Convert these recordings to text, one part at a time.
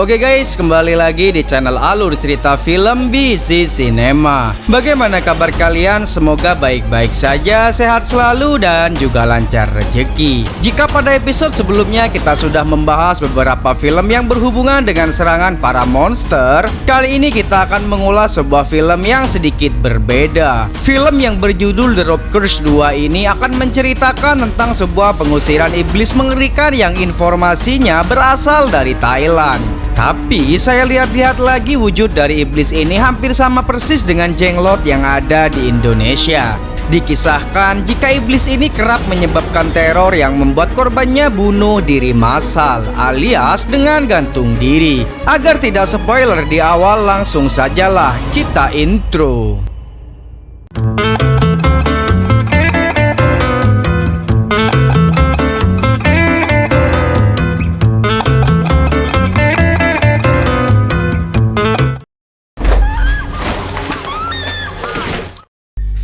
Oke guys, kembali lagi di channel Alur Cerita Film Busy Cinema. Bagaimana kabar kalian? Semoga baik-baik saja, sehat selalu dan juga lancar rezeki. Jika pada episode sebelumnya kita sudah membahas beberapa film yang berhubungan dengan serangan para monster, kali ini kita akan mengulas sebuah film yang sedikit berbeda. Film yang berjudul The Rope Curse 2 ini akan menceritakan tentang sebuah pengusiran iblis mengerikan yang informasinya berasal dari Thailand. Tapi saya lihat-lihat lagi wujud dari iblis ini hampir sama persis dengan jenglot yang ada di Indonesia. Dikisahkan jika iblis ini kerap menyebabkan teror yang membuat korbannya bunuh diri massal alias dengan gantung diri. Agar tidak spoiler di awal, langsung sajalah kita intro.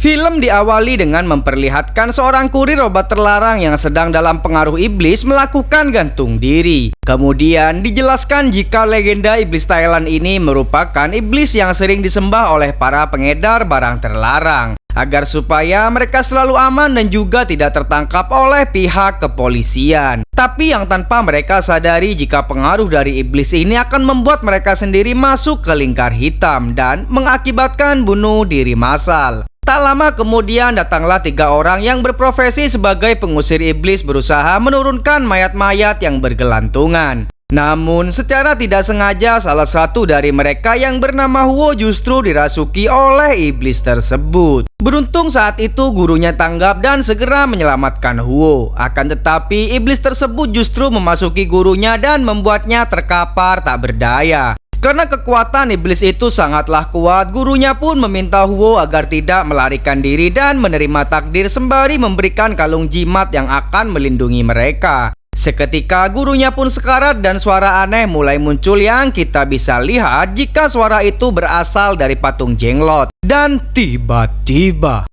Film diawali dengan memperlihatkan seorang kurir obat terlarang yang sedang dalam pengaruh iblis melakukan gantung diri. Kemudian dijelaskan jika legenda iblis Thailand ini merupakan iblis yang sering disembah oleh para pengedar barang terlarang, agar supaya mereka selalu aman dan juga tidak tertangkap oleh pihak kepolisian. Tapi yang tanpa mereka sadari jika pengaruh dari iblis ini akan membuat mereka sendiri masuk ke lingkar hitam dan mengakibatkan bunuh diri massal. Tak lama kemudian datanglah 3 orang yang berprofesi sebagai pengusir iblis berusaha menurunkan mayat-mayat yang bergelantungan. Namun secara tidak sengaja salah satu dari mereka yang bernama Huo justru dirasuki oleh iblis tersebut. Beruntung saat itu gurunya tanggap dan segera menyelamatkan Huo. Akan tetapi iblis tersebut justru memasuki gurunya dan membuatnya terkapar tak berdaya. Karena kekuatan iblis itu sangatlah kuat, gurunya pun meminta Huo agar tidak melarikan diri dan menerima takdir sembari memberikan kalung jimat yang akan melindungi mereka. Seketika gurunya pun sekarat dan suara aneh mulai muncul yang kita bisa lihat jika suara itu berasal dari patung jenglot. Dan tiba-tiba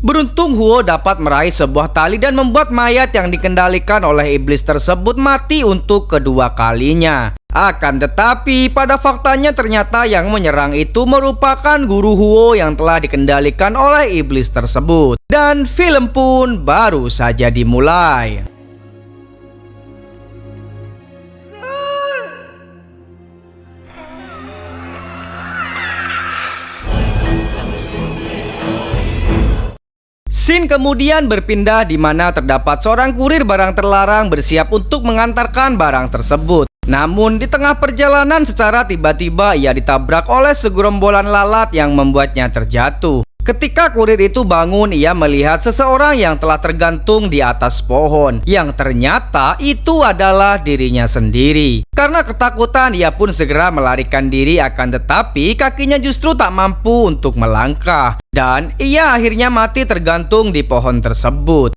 beruntung Huo dapat meraih sebuah tali dan membuat mayat yang dikendalikan oleh iblis tersebut mati untuk kedua kalinya. Akan tetapi pada faktanya ternyata yang menyerang itu merupakan guru Huo yang telah dikendalikan oleh iblis tersebut. Dan film pun baru saja dimulai. Scene kemudian berpindah di mana terdapat seorang kurir barang terlarang bersiap untuk mengantarkan barang tersebut. Namun di tengah perjalanan secara tiba-tiba ia ditabrak oleh segerombolan lalat yang membuatnya terjatuh. Ketika kurir itu bangun, ia melihat seseorang yang telah tergantung di atas pohon, yang ternyata itu adalah dirinya sendiri. Karena ketakutan, ia pun segera melarikan diri, akan tetapi kakinya justru tak mampu untuk melangkah. Dan ia akhirnya mati tergantung di pohon tersebut.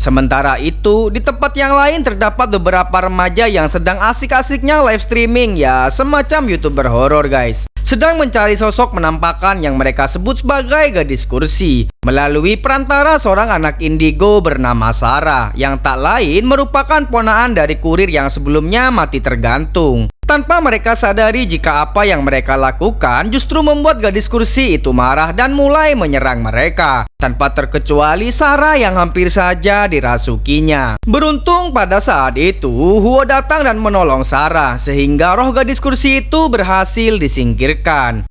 Sementara itu, di tempat yang lain terdapat beberapa remaja yang sedang asik-asiknya live streaming, ya semacam YouTuber horor guys. Sedang mencari sosok penampakan yang mereka sebut sebagai gadis kursi melalui perantara seorang anak indigo bernama Sarah, yang tak lain merupakan ponaan dari kurir yang sebelumnya mati tergantung. Tanpa mereka sadari jika apa yang mereka lakukan justru membuat gadis kursi itu marah dan mulai menyerang mereka, tanpa terkecuali Sarah yang hampir saja dirasukinya. Beruntung pada saat itu Huo datang dan menolong Sarah, sehingga roh gadis kursi itu berhasil disingkirkan.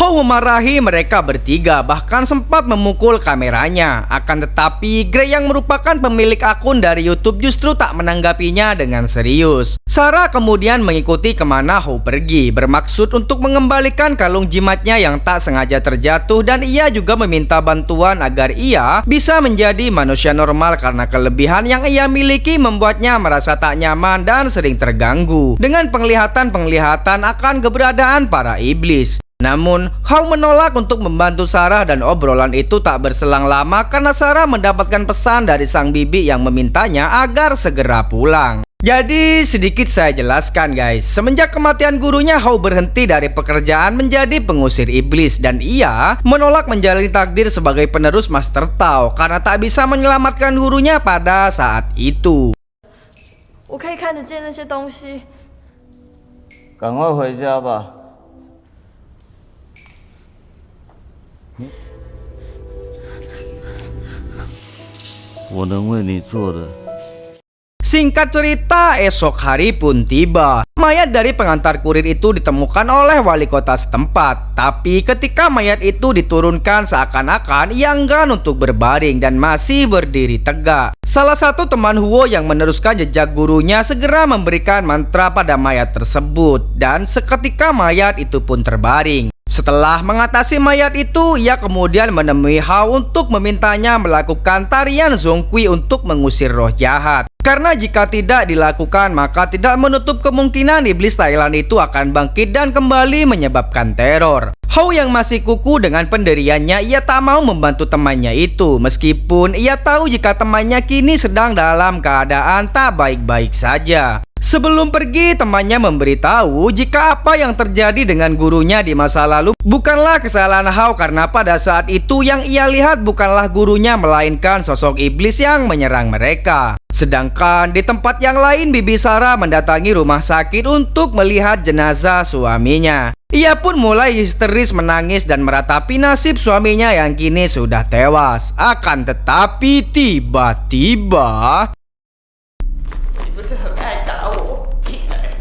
Hou memarahi mereka bertiga, bahkan sempat memukul kameranya. Akan tetapi, Gray yang merupakan pemilik akun dari YouTube justru tak menanggapinya dengan serius. Sarah kemudian mengikuti kemana Hou pergi, bermaksud untuk mengembalikan kalung jimatnya yang tak sengaja terjatuh, dan ia juga meminta bantuan agar ia bisa menjadi manusia normal karena kelebihan yang ia miliki membuatnya merasa tak nyaman dan sering terganggu dengan penglihatan-penglihatan akan keberadaan para iblis. Namun, Hou menolak untuk membantu Sarah dan obrolan itu tak berselang lama karena Sarah mendapatkan pesan dari sang bibi yang memintanya agar segera pulang. Jadi sedikit saya jelaskan guys, semenjak kematian gurunya, Hou berhenti dari pekerjaan menjadi pengusir iblis dan ia menolak menjalani takdir sebagai penerus Master Tao karena tak bisa menyelamatkan gurunya pada saat itu. 我可以看得见那些东西。赶快回家吧。我能为你做的。 Singkat cerita, esok hari pun tiba. Mayat dari pengantar kurir itu ditemukan oleh wali kota setempat. Tapi ketika mayat itu diturunkan, seakan-akan ia enggan untuk berbaring dan masih berdiri tegak. Salah satu teman Huo yang meneruskan jejak gurunya segera memberikan mantra pada mayat tersebut, dan seketika mayat itu pun terbaring. Setelah mengatasi mayat itu, ia kemudian menemui Hou untuk memintanya melakukan tarian Zongqi untuk mengusir roh jahat. Karena jika tidak dilakukan, maka tidak menutup kemungkinan iblis Thailand itu akan bangkit dan kembali menyebabkan teror. Hou yang masih kukuh dengan pendiriannya, ia tak mau membantu temannya itu, meskipun ia tahu jika temannya kini sedang dalam keadaan tak baik-baik saja. Sebelum pergi, temannya memberitahu jika apa yang terjadi dengan gurunya di masa lalu bukanlah kesalahan Hou, karena pada saat itu yang ia lihat bukanlah gurunya melainkan sosok iblis yang menyerang mereka. Sedangkan di tempat yang lain, Bibi Sarah mendatangi rumah sakit untuk melihat jenazah suaminya. Ia pun mulai histeris menangis dan meratapi nasib suaminya yang kini sudah tewas. Akan tetapi tiba-tiba 你不是很爱打我？你爱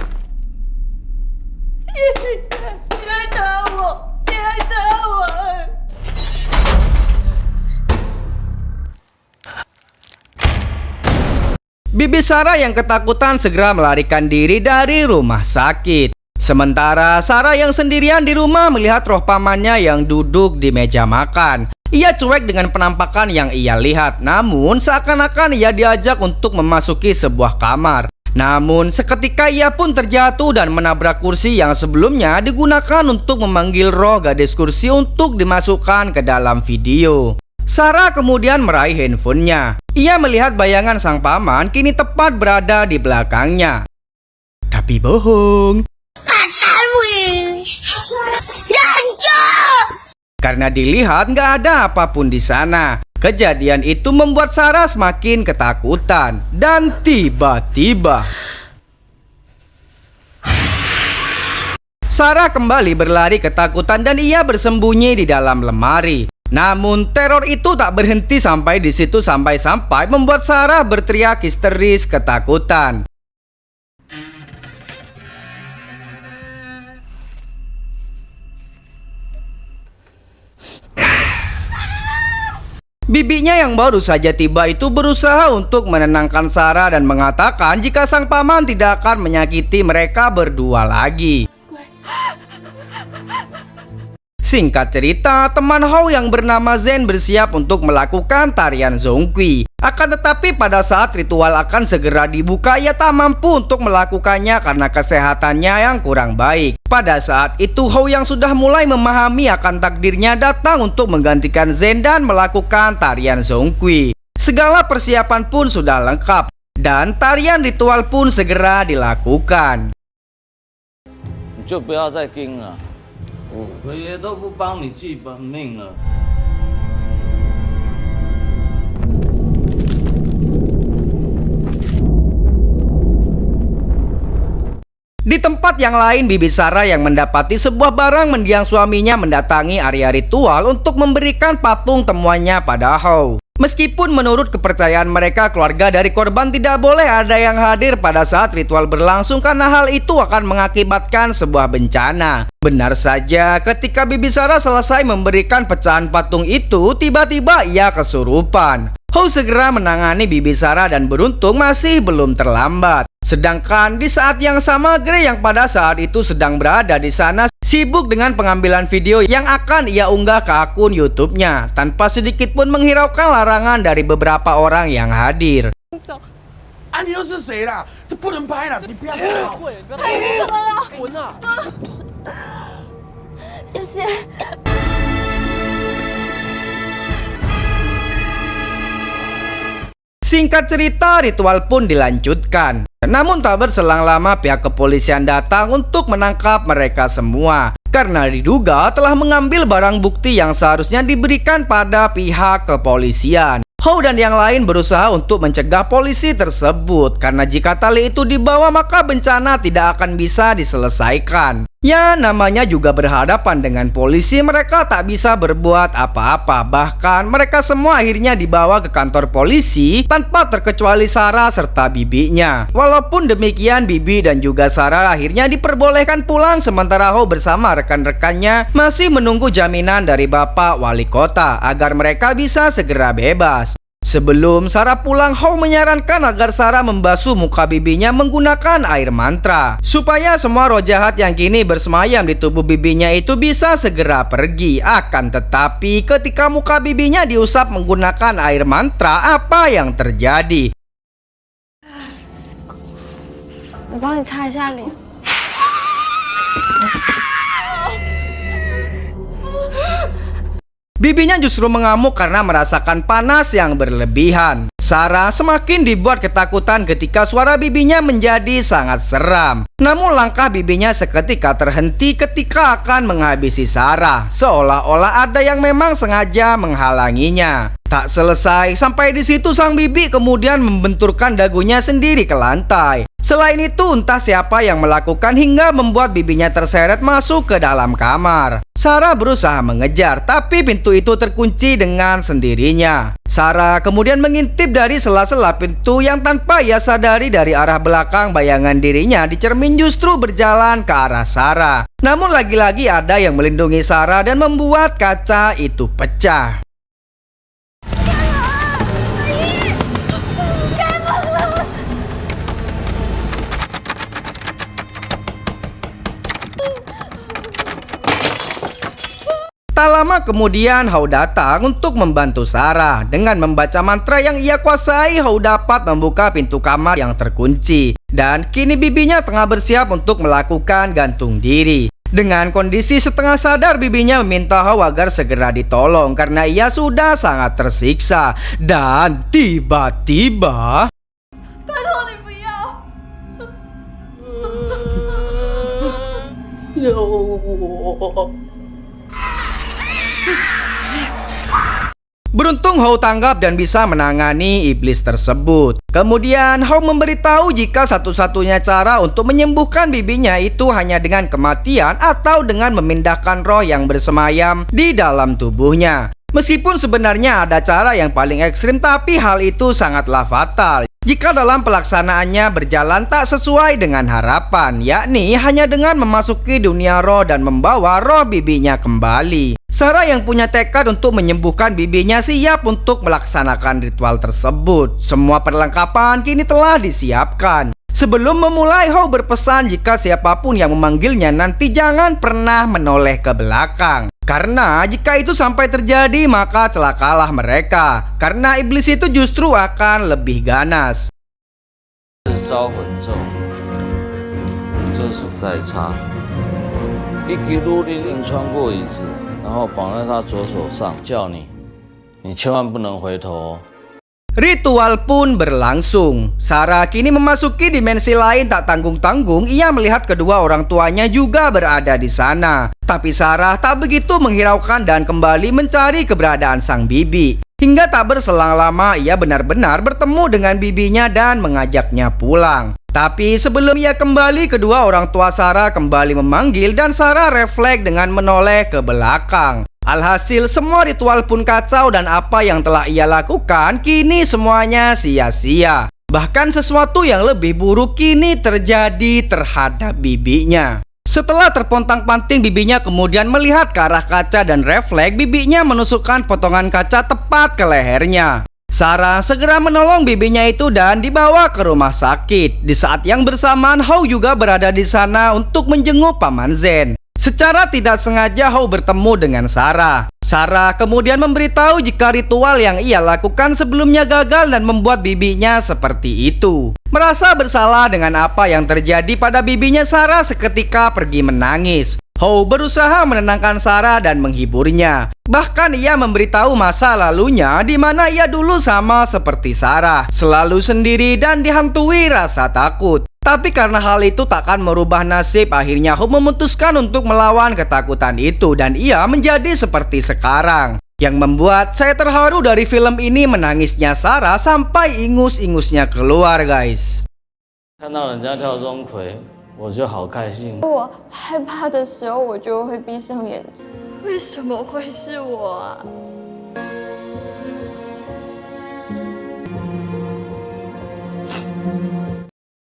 打我，你爱打我。 Bibi Sarah yang ketakutan segera melarikan diri dari rumah sakit. Sementara Sarah yang sendirian di rumah melihat roh pamannya yang duduk di meja makan. Ia cuek dengan penampakan yang ia lihat, namun seakan-akan ia diajak untuk memasuki sebuah kamar. Namun seketika ia pun terjatuh dan menabrak kursi yang sebelumnya digunakan untuk memanggil roh gadis kursi untuk dimasukkan ke dalam video. Sarah kemudian meraih handphonenya. Ia melihat bayangan sang paman kini tepat berada di belakangnya. Tapi bohong. Karena dilihat nggak ada apapun di sana. Kejadian itu membuat Sarah semakin ketakutan. Dan tiba-tiba Sarah kembali berlari ketakutan dan ia bersembunyi di dalam lemari. Namun teror itu tak berhenti sampai di situ, sampai membuat Sarah berteriak histeris ketakutan. Bibinya yang baru saja tiba itu berusaha untuk menenangkan Sarah dan mengatakan jika sang paman tidak akan menyakiti mereka berdua lagi. Singkat cerita, teman Hou yang bernama Zen bersiap untuk melakukan tarian Zongqi. Akan tetapi pada saat ritual akan segera dibuka, ia tak mampu untuk melakukannya karena kesehatannya yang kurang baik. Pada saat itu, Hou yang sudah mulai memahami akan takdirnya datang untuk menggantikan Zen dan melakukan tarian Zongqi. Segala persiapan pun sudah lengkap dan tarian ritual pun segera dilakukan. 你就不要再盯了，我爷都不帮你记本命了。 Di tempat yang lain, Bibi Sarah yang mendapati sebuah barang mendiang suaminya mendatangi area ritual untuk memberikan patung temuannya pada Hou. Meskipun menurut kepercayaan mereka keluarga dari korban tidak boleh ada yang hadir pada saat ritual berlangsung karena hal itu akan mengakibatkan sebuah bencana. Benar saja, ketika Bibi Sarah selesai memberikan pecahan patung itu, tiba-tiba ia kesurupan. Hou segera menangani Bibi Sarah dan beruntung masih belum terlambat. Sedangkan di saat yang sama, Gray yang pada saat itu sedang berada di sana sibuk dengan pengambilan video yang akan ia unggah ke akun YouTube-nya tanpa sedikit pun menghiraukan larangan dari beberapa orang yang hadir. 啊，你又是谁啦？这不能拍了，你不要拍了。太热了，滚啊！谢谢。 Singkat cerita, ritual pun dilanjutkan. Namun tak berselang lama pihak kepolisian datang untuk menangkap mereka semua karena diduga telah mengambil barang bukti yang seharusnya diberikan pada pihak kepolisian. Hou dan yang lain berusaha untuk mencegah polisi tersebut karena jika tali itu dibawa maka bencana tidak akan bisa diselesaikan. Ya, namanya juga berhadapan dengan polisi, mereka tak bisa berbuat apa-apa. Bahkan mereka semua akhirnya dibawa ke kantor polisi tanpa terkecuali Sarah serta bibinya. Walaupun demikian, Bibi dan juga Sarah akhirnya diperbolehkan pulang sementara Hou bersama rekan-rekannya masih menunggu jaminan dari Bapak Wali Kota agar mereka bisa segera bebas. Sebelum Sarah pulang, Hou menyarankan agar Sarah membasuh muka bibinya menggunakan air mantra supaya semua roh jahat yang kini bersemayam di tubuh bibinya itu bisa segera pergi. Akan tetapi ketika muka bibinya diusap menggunakan air mantra, apa yang terjadi? 我帮你擦一下脸。 Bibinya justru mengamuk karena merasakan panas yang berlebihan. Sarah semakin dibuat ketakutan ketika suara bibinya menjadi sangat seram. Namun langkah bibinya seketika terhenti ketika akan menghabisi Sarah, seolah-olah ada yang memang sengaja menghalanginya. Tak selesai sampai di situ, sang bibi kemudian membenturkan dagunya sendiri ke lantai. Selain itu, entah siapa yang melakukan hingga membuat bibinya terseret masuk ke dalam kamar. Sarah berusaha mengejar, tapi pintu itu terkunci dengan sendirinya. Sarah kemudian mengintip dari sela-sela pintu yang tanpa ia sadari dari arah belakang bayangan dirinya di cermin justru berjalan ke arah Sarah. Namun lagi-lagi ada yang melindungi Sarah dan membuat kaca itu pecah. Tak lama kemudian Hou datang untuk membantu Sarah. Dengan membaca mantra yang ia kuasai, Hou dapat membuka pintu kamar yang terkunci. Dan kini bibinya tengah bersiap untuk melakukan gantung diri. Dengan kondisi setengah sadar, bibinya meminta Hou agar segera ditolong karena ia sudah sangat tersiksa. Dan tiba-tiba... 拜托你不要！ 有我。 Beruntung Hou tanggap dan bisa menangani iblis tersebut. Kemudian Hou memberitahu jika satu-satunya cara untuk menyembuhkan bibinya itu hanya dengan kematian atau dengan memindahkan roh yang bersemayam di dalam tubuhnya. Meskipun sebenarnya ada cara yang paling ekstrim, tapi hal itu sangatlah fatal jika dalam pelaksanaannya berjalan tak sesuai dengan harapan, yakni hanya dengan memasuki dunia roh dan membawa roh bibinya kembali. Sarah yang punya tekad untuk menyembuhkan bibinya siap untuk melaksanakan ritual tersebut. Semua perlengkapan kini telah disiapkan. Sebelum memulai, Hou berpesan jika siapapun yang memanggilnya nanti jangan pernah menoleh ke belakang. Karena jika itu sampai terjadi maka celakalah mereka. Karena iblis itu justru akan lebih ganas. 招魂咒，就是再插，一给路立定穿过椅子，然后绑在他左手上，叫你千万不能回头哦。 Ritual pun berlangsung. Sarah kini memasuki dimensi lain tak tanggung-tanggung. Ia melihat kedua orang tuanya juga berada di sana. Tapi Sarah tak begitu menghiraukan dan kembali mencari keberadaan sang bibi. Hingga tak berselang lama ia benar-benar bertemu dengan bibinya dan mengajaknya pulang. Tapi sebelum ia kembali, kedua orang tua Sarah kembali memanggil dan Sarah refleks dengan menoleh ke belakang. Alhasil semua ritual pun kacau dan apa yang telah ia lakukan kini semuanya sia-sia. Bahkan sesuatu yang lebih buruk kini terjadi terhadap bibinya. Setelah terpontang-panting bibinya kemudian melihat ke arah kaca dan refleks bibinya menusukkan potongan kaca tepat ke lehernya. Sarah segera menolong bibinya itu dan dibawa ke rumah sakit. Di saat yang bersamaan Hou juga berada di sana untuk menjenguk Paman Zen. Secara tidak sengaja Hou bertemu dengan Sarah. Sarah kemudian memberitahu jika ritual yang ia lakukan sebelumnya gagal dan membuat bibinya seperti itu. Merasa bersalah dengan apa yang terjadi pada bibinya, Sarah seketika pergi menangis. Hou berusaha menenangkan Sarah dan menghiburnya. Bahkan ia memberitahu masa lalunya di mana ia dulu sama seperti Sarah, selalu sendiri dan dihantui rasa takut. Tapi karena hal itu takkan merubah nasib, akhirnya Hou memutuskan untuk melawan ketakutan itu dan ia menjadi seperti sekarang. Yang membuat saya terharu dari film ini menangisnya Sarah sampai ingus-ingusnya keluar, guys. 看到人家跳钟馗，我就好开心。我害怕的时候，我就会闭上眼睛。为什么会是我啊？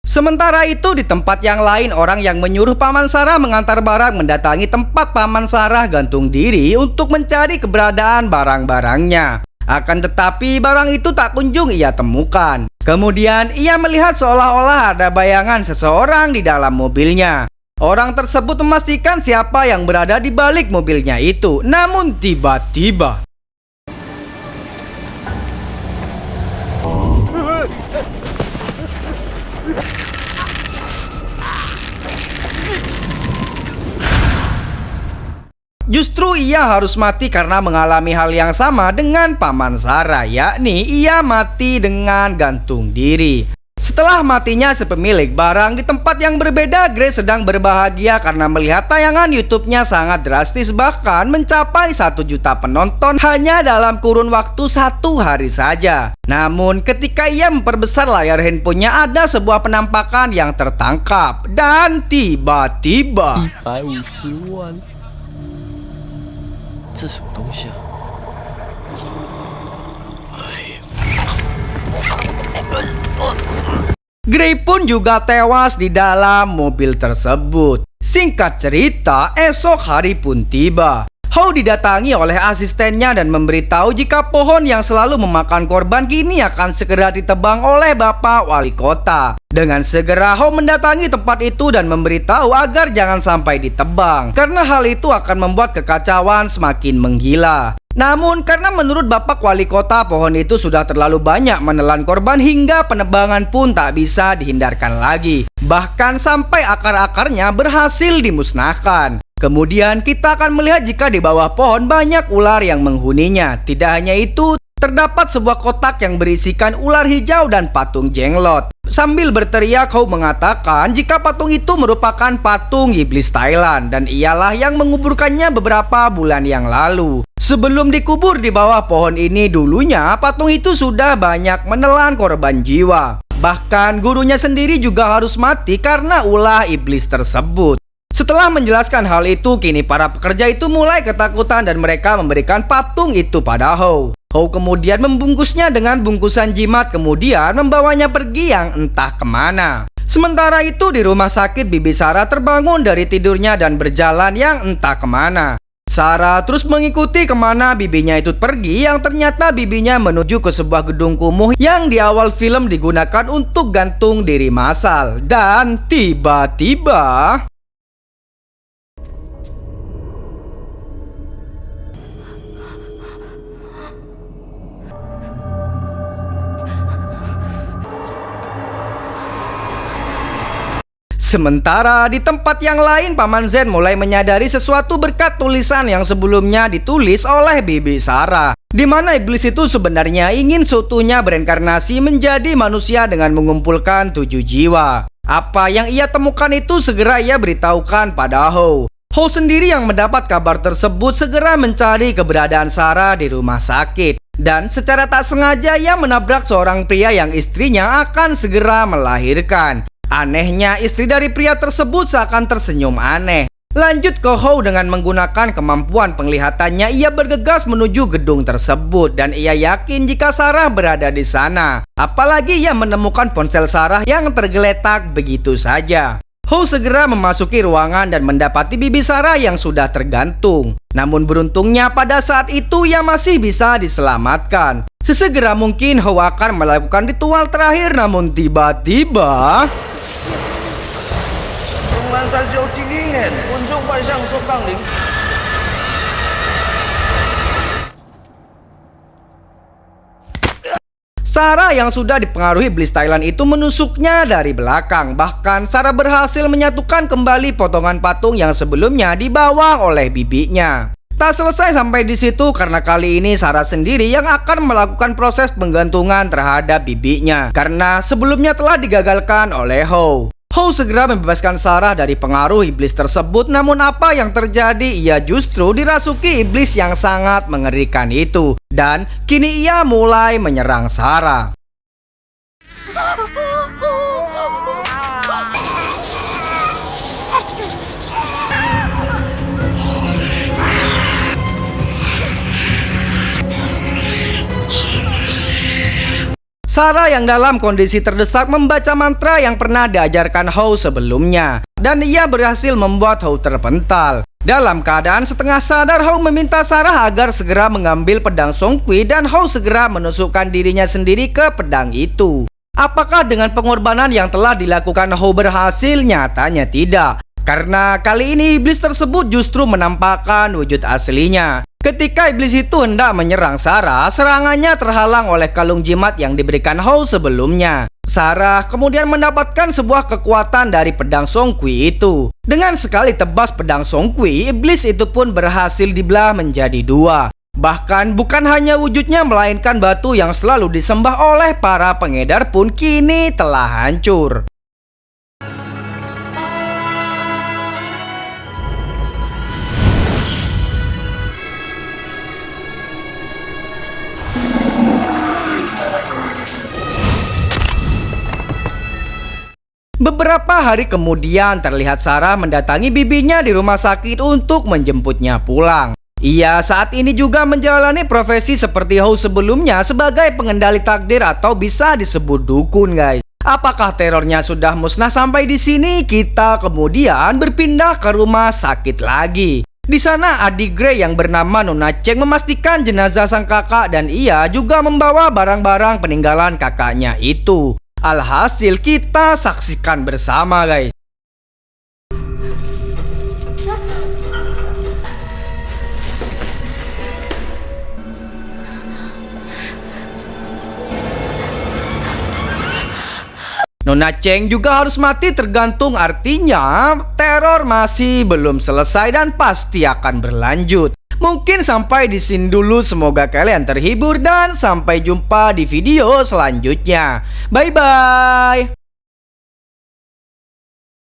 Sementara itu di tempat yang lain, orang yang menyuruh Paman Sarah mengantar barang mendatangi tempat Paman Sarah gantung diri untuk mencari keberadaan barang-barangnya. Akan tetapi barang itu tak kunjung ia temukan. Kemudian ia melihat seolah-olah ada bayangan seseorang di dalam mobilnya. Orang tersebut memastikan siapa yang berada di balik mobilnya itu. Namun tiba-tiba justru ia harus mati karena mengalami hal yang sama dengan Paman Sarah, yakni ia mati dengan gantung diri. Setelah matinya sepemilik barang, di tempat yang berbeda Grace sedang berbahagia karena melihat tayangan YouTube-nya sangat drastis, bahkan mencapai 1 juta penonton hanya dalam kurun waktu 1 hari saja. Namun ketika ia memperbesar layar handphonenya, ada sebuah penampakan yang tertangkap. Dan tiba-tiba 150万，这什么东西啊？ Gray pun juga tewas di dalam mobil tersebut. Singkat cerita, esok hari pun tiba. Hou didatangi oleh asistennya dan memberitahu jika pohon yang selalu memakan korban kini akan segera ditebang oleh Bapak Wali Kota. Dengan segera Hou mendatangi tempat itu dan memberitahu agar jangan sampai ditebang, karena hal itu akan membuat kekacauan semakin menggila. Namun karena menurut Bapak Wali Kota pohon itu sudah terlalu banyak menelan korban hingga penebangan pun tak bisa dihindarkan lagi. Bahkan sampai akar-akarnya berhasil dimusnahkan. Kemudian kita akan melihat jika di bawah pohon banyak ular yang menghuninya. Tidak hanya itu, terdapat sebuah kotak yang berisikan ular hijau dan patung jenglot. Sambil berteriak, Hou mengatakan jika patung itu merupakan patung iblis Thailand dan ialah yang menguburkannya beberapa bulan yang lalu. Sebelum dikubur di bawah pohon ini, dulunya patung itu sudah banyak menelan korban jiwa. Bahkan gurunya sendiri juga harus mati karena ulah iblis tersebut. Setelah menjelaskan hal itu, kini para pekerja itu mulai ketakutan dan mereka memberikan patung itu pada Hou. Hou kemudian membungkusnya dengan bungkusan jimat, kemudian membawanya pergi yang entah kemana. Sementara itu di rumah sakit, bibi Sarah terbangun dari tidurnya dan berjalan yang entah kemana. Sarah terus mengikuti kemana bibinya itu pergi, yang ternyata bibinya menuju ke sebuah gedung kumuh yang di awal film digunakan untuk gantung diri massal. Dan tiba-tiba sementara di tempat yang lain, Paman Zen mulai menyadari sesuatu berkat tulisan yang sebelumnya ditulis oleh bibi Sarah, di mana iblis itu sebenarnya ingin seutuhnya bereinkarnasi menjadi manusia dengan mengumpulkan 7 jiwa. Apa yang ia temukan itu segera ia beritahukan pada Hou. Hou sendiri yang mendapat kabar tersebut segera mencari keberadaan Sarah di rumah sakit. Dan secara tak sengaja ia menabrak seorang pria yang istrinya akan segera melahirkan. Anehnya, istri dari pria tersebut seakan tersenyum aneh. Lanjut ke Hou dengan menggunakan kemampuan penglihatannya, ia bergegas menuju gedung tersebut dan ia yakin jika Sarah berada di sana. Apalagi ia menemukan ponsel Sarah yang tergeletak begitu saja. Hou segera memasuki ruangan dan mendapati bibi Sarah yang sudah tergantung. Namun beruntungnya pada saat itu ia masih bisa diselamatkan. Sesegera mungkin Hou akan melakukan ritual terakhir, namun tiba-tiba Sarah yang sudah dipengaruhi iblis Thailand itu menusuknya dari belakang. Bahkan Sarah berhasil menyatukan kembali potongan patung yang sebelumnya dibawa oleh bibinya. Tak selesai sampai di situ, karena kali ini Sarah sendiri yang akan melakukan proses penggantungan terhadap bibinya, karena sebelumnya telah digagalkan oleh Hou. Hou segera membebaskan Sarah dari pengaruh iblis tersebut, namun apa yang terjadi? Ia justru dirasuki iblis yang sangat mengerikan itu, dan kini ia mulai menyerang Sarah. Sarah yang dalam kondisi terdesak membaca mantra yang pernah diajarkan Hou sebelumnya, dan ia berhasil membuat Hou terpental. Dalam keadaan setengah sadar, Hou meminta Sarah agar segera mengambil pedang Songqi dan Hou segera menusukkan dirinya sendiri ke pedang itu. Apakah dengan pengorbanan yang telah dilakukan Hou berhasil? Nyatanya tidak, karena kali ini iblis tersebut justru menampakkan wujud aslinya. Ketika iblis itu hendak menyerang Sarah, serangannya terhalang oleh kalung jimat yang diberikan Hou sebelumnya. Sarah kemudian mendapatkan sebuah kekuatan dari pedang Songqi itu. Dengan sekali tebas pedang Songqi, iblis itu pun berhasil dibelah menjadi dua. Bahkan bukan hanya wujudnya, melainkan batu yang selalu disembah oleh para pengedar pun kini telah hancur. Beberapa hari kemudian terlihat Sarah mendatangi bibinya di rumah sakit untuk menjemputnya pulang. Ia saat ini juga menjalani profesi seperti Hou sebelumnya sebagai pengendali takdir atau bisa disebut dukun, guys. Apakah terornya sudah musnah sampai di sini? Kita kemudian berpindah ke rumah sakit lagi. Di sana adik Grey yang bernama Nona Cheng memastikan jenazah sang kakak dan ia juga membawa barang-barang peninggalan kakaknya itu. Alhasil kita saksikan bersama, guys. Nona Cheng juga harus mati tergantung, artinya teror masih belum selesai dan pasti akan berlanjut. Mungkin sampai di sini dulu, semoga kalian terhibur dan sampai jumpa di video selanjutnya. Bye bye.